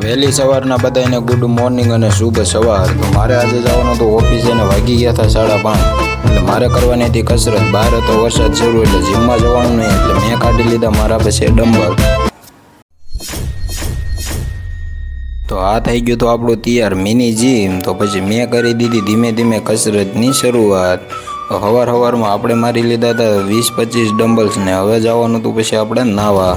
વહેલી સવારના બધાને ગુડ મોર્નિંગ અને શુભ સવાર। તો મારે આજે જવાનું તો ઓફિસે ને વાગી ગયા હતા 5:30 એટલે મારે કરવાની હતી કસરત। બહાર હતો વરસાદ શરૂ એટલે જીમમાં જવાનું નહીં એટલે મેં કાઢી લીધા મારા પાસે ડમ્બલ। તો આ થઈ ગયું તો આપણું તૈયાર મિની જીમ। તો પછી મેં કરી દીધી ધીમે ધીમે કસરતની શરૂઆત। તો સવારમાં આપણે મારી લીધા હતા 20-25 ડમ્બલ્સ ને હવે જવાનું તો પછી આપણે નાવા।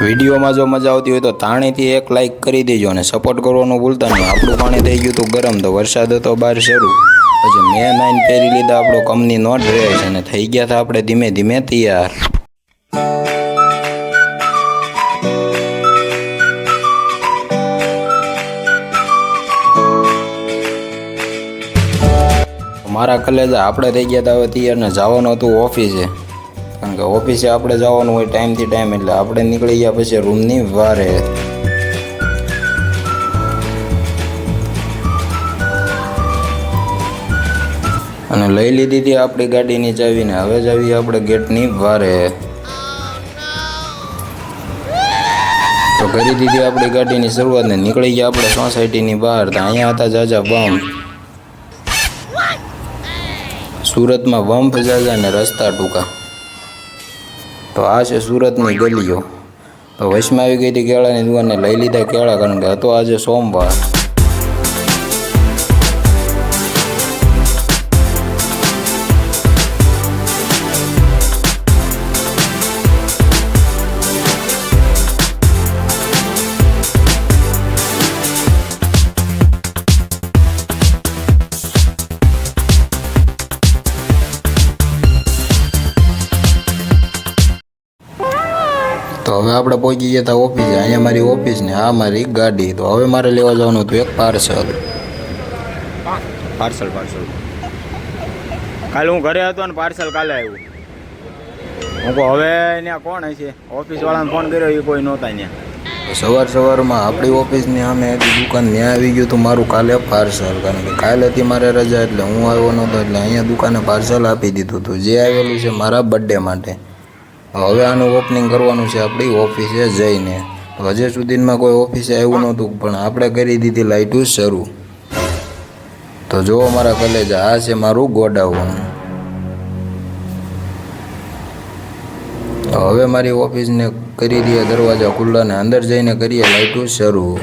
વિડીયોમાં જો મજા આવતી હોય તો તાણીથી એક લાઇક કરી દેજો અને સપોર્ટ કરવાનું ભૂલતા નહીં। આપણું પાણી થઈ ગયું હતું ગરમ તો વરસાદ હતો બહાર શરૂ। પછી મેં 9 પહેરી લીધા આપણો કંપનીનો ડ્રેસ અને થઈ ગયા હતા આપણે ધીમે ધીમે તૈયાર। મારા કલેજા આપણે થઈ ગયા હતા હવે તૈયાર ને જવાનું હતું ઓફિસે, કારણ કે ઓફિસે આપણે જવાનું હોય ટાઈમથી ટાઈમ એટલે આપણે નીકળી ગયા પછી રૂમની વારે। અને લઈ લીધી હતી આપણી ગાડીની ચાવીને હવે જ આવીએ આપણે ગેટની વારે। તો કરી દીધી આપણી ગાડીની શરૂઆત ને નીકળી ગયા આપણે સોસાયટીની બહાર। તો અહીંયા હતા જાજા બમ્પ, સુરતમાં બમ્પ જાજા ને રસ્તા ટૂંકા। તો આ છે સુરતની ગલીઓ। તો વચમાં આવી ગઈ હતી કેળાની દુકાને લઈ લીધા કેળા, કારણ કે હતો આજે સોમવાર। તો હવે આપણે પહોંચી ગયા હતા ઓફિસે। અહીંયા મારી ઓફિસ ને આ મારી ગાડી। તો હવે મારે લેવા જવાનું હતું એક પાર્સલ। કાલે હું ઘરે હતો ને પાર્સલ કાલે આવ્યું। હું કહું હવે ત્યાં કોણ હશે, ઓફિસવાળાને ફોન કર્યો એ કોઈ નહોતા ત્યાં। સવારમાં આપણી ઓફિસની સામે હતી દુકાન, ત્યાં આવી ગયું હતું મારું કાલે પાર્સલ, કારણ કે કાલે હતી મારે રજા એટલે હું આવ્યો નહોતો એટલે અહીંયા દુકાને પાર્સલ આપી દીધું હતું જે આવેલું છે મારા બર્થડે માટે। હવે આનું ઓપનિંગ કરવાનું છે આપણી ઓફિસે જઈને। તો હજી સુધીમાં કોઈ ઓફિસે આવ્યું નહોતું પણ આપણે કરી દીધી લાઇટું શરૂ। તો જુઓ મારા કલેજા, આ છે મારું ગોડાઉન। તો હવે મારી ઓફિસને કરી દઈએ દરવાજા ખુલ્લા ને અંદર જઈને કરીએ લાઇટું શરૂ।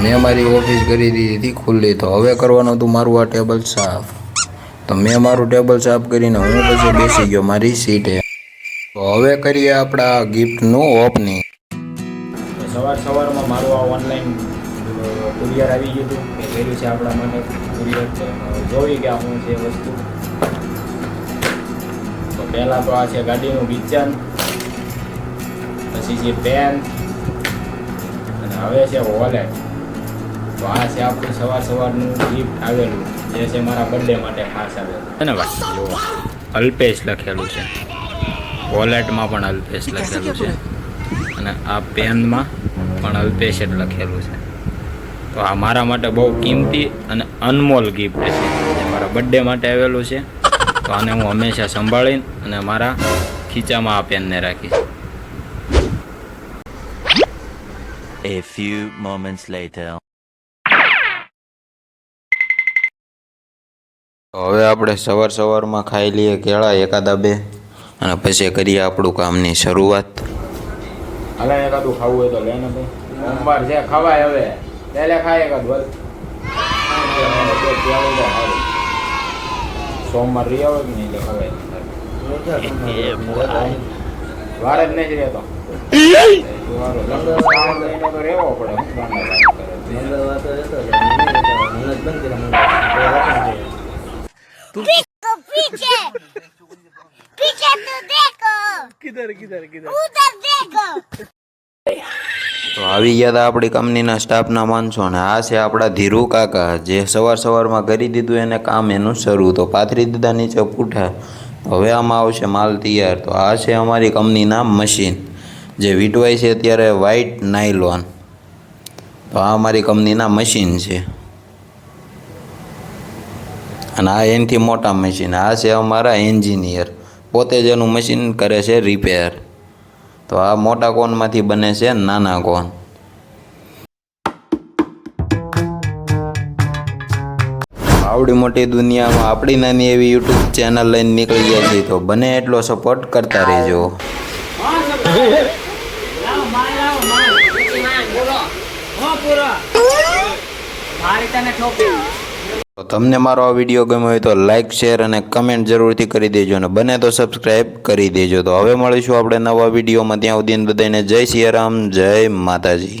મેં મારી ઓફિસ કરી દીધી હતી ખુલ્લી। તો હવે કરવાનું હતું મારું આ ટેબલ સાફ। તો મેં મારું ટેબલ સાફ કરીને હું પછી બેસી ગયો મારી સીટે। તો હવે કરીએ આપણા ગિફ્ટનું ઓપનિંગ। સવારમાં મારું આ ઓનલાઈન કુરિયર આવી ગયું હતું કે કર્યું છે આપણા માટે કુરિયર। જોઈ કે શું છે વસ્તુ। તો પહેલાં તો આ છે ગાડીનું કિચન, પછી છે પેન અને હવે છે વોલેટ। તો આ છે આપણું સવારનું ગિફ્ટ આવેલું જે છે મારા બર્થડે માટે ખાસ આવેલું છે ને ભાઈ। જુઓ અલ્પેશ લખેલું છે, વોલેટમાં પણ અલ્પેશ લખેલું છે અને આ પેનમાં પણ અલ્પેશ જ લખેલું છે। તો આ મારા માટે બહુ કિંમતી અને અનમોલ ગિફ્ટ છે જે મારા બર્થડે માટે આવેલું છે। તો આને હું હંમેશા સંભાળીને અને મારા ખીચામાં આ પેનને રાખીશ। A few moments later. તો હવે આપણે સવારમાં ખાઈ લઈએ કેળા એકાદા 2 અને પછી કરીએ આપણું કામની શરૂઆત। હાલે એકાદું ખાવું હોય તો લે ને ભાઈ, સોમવાર છે ખવાય હવે લે ખાય એકાદું। સોમવાર રહી આવે કે નહીં ખવાય, વાર જ નહીં રહેતો તો રહેવો પડે। पीछे तो देखो, किधर किधर किधर उधर देखो। આવી ગયા હતા આપણી કંપનીના સ્ટાફના માણસો ને આ છે આપણા ધીરુ કાકા જે સવારમાં કરી દીધું એને કામ એનું શરૂ તો પાથરી દીધા નીચે પૂઠા. હવે આમાં આવશે માલ તૈયાર. તો આ છે અમારી કંપનીના મશીન જે વીટવાય છે અત્યારે વ્હાઇટ નાયલોન. તો આ અમારી કંપનીના મશીન છે અને આ એનાથી મોટા મશીન. આ છે અમારા એન્જિનિયર પોતે જ એનું મશીન કરે છે રિપેર. તો આ મોટા કોનમાંથી બને છે નાના કોન. આવડી મોટી દુનિયામાં આપણી નાની એવી યુટ્યુબ ચેનલ લઈને નીકળી ગયા છે તો બને એટલો સપોર્ટ કરતા રહેજો. તો તમને મારો આ વિડીયો ગમ્યો હોય તો લાઇક શેર અને કમેન્ટ જરૂરથી કરી દેજો અને બને તો સબસ્ક્રાઈબ કરી દેજો. તો હવે મળીશું આપણે નવા વિડીયોમાં. ત્યાં સુધી બધાને જય સિયારામ, જય માતાજી.